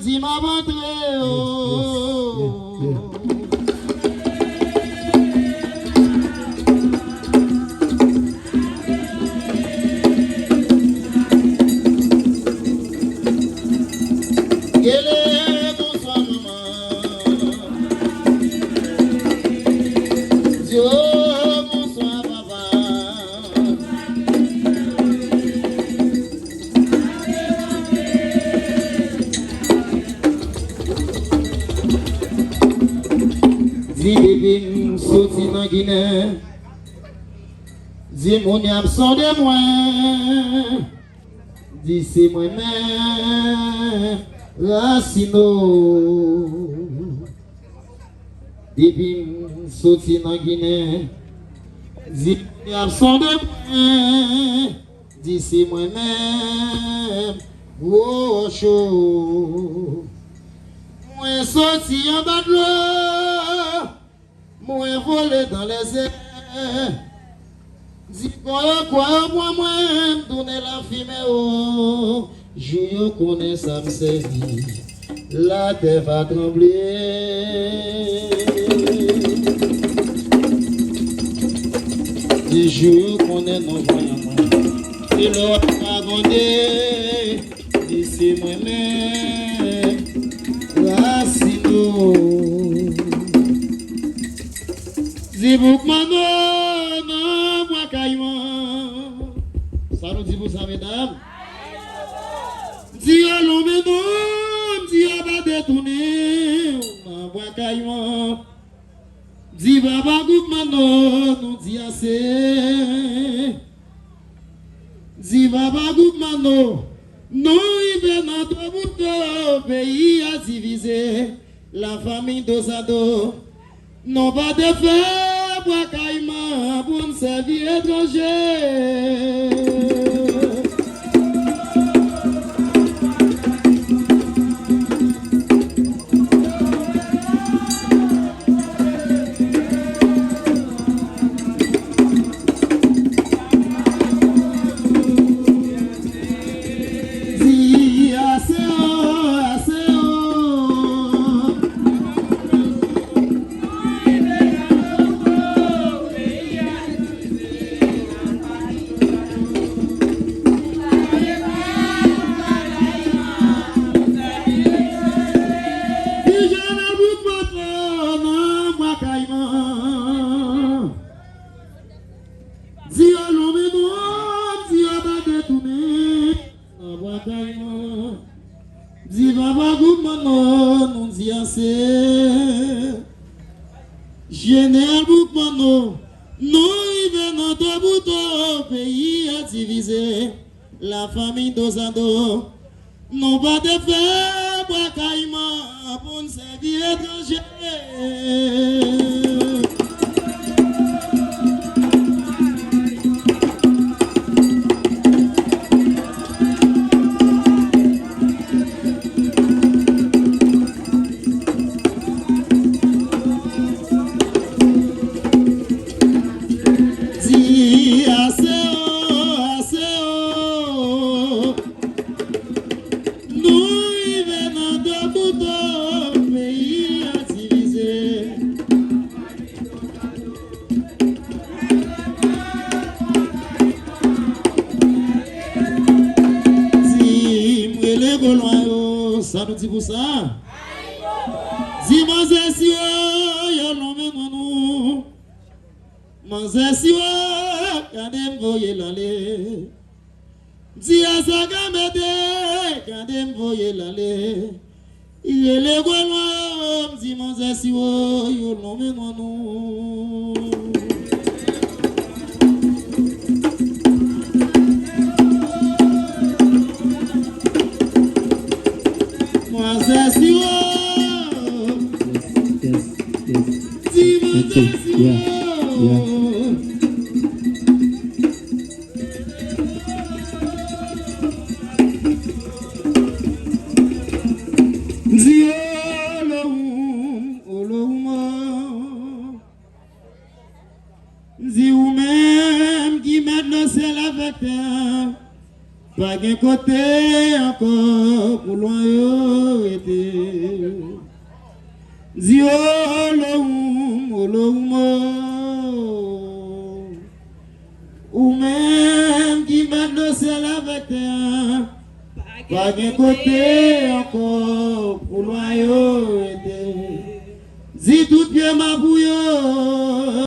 dis ma rentrée. Dis mon absent de moi, dis c'est moi-même, Racino. Depuis sorti dans Guinée, dis mon absent de moi, dis c'est moi-même, Rocho. Moi sorti en bas de l'eau, moi volé dans les airs. Dis quoi, moi, donner la fumée, je connais ça me servit, la terre va trembler. Dis je connais nos voyants, et l'eau va gronder, dis c'est moi-même, Racino. Dis vous ça nous dit pour ça, mesdames. Dis à l'homme, dis à va détourner, on va caillement. Dis baba goupmano, nous dit assez. Dis baba goupmano, nous y venons de bout pays à diviser. La famille d'Osado, non pas de faire bois caillement pour nous servir étranger. Général Boukmano, nous y venons de bout pays à diviser. La famille d'Osado, non pas de faire bois caïman pour nous servir étranger. Ça nous dit pour ça. Dis manzé si yo l'homme nous. Manzé si yo kandem voye l'aller. Dis à sa gamede kandem voye l'aller. Il est le goulois dis manzé si yo l'homme nous. Pas qu'un côté encore pour loin été. Dis Olohum, ou même qui m'a le ciel avec toi, pas de côté encore pour loin. Dis tout bien ma bouillon.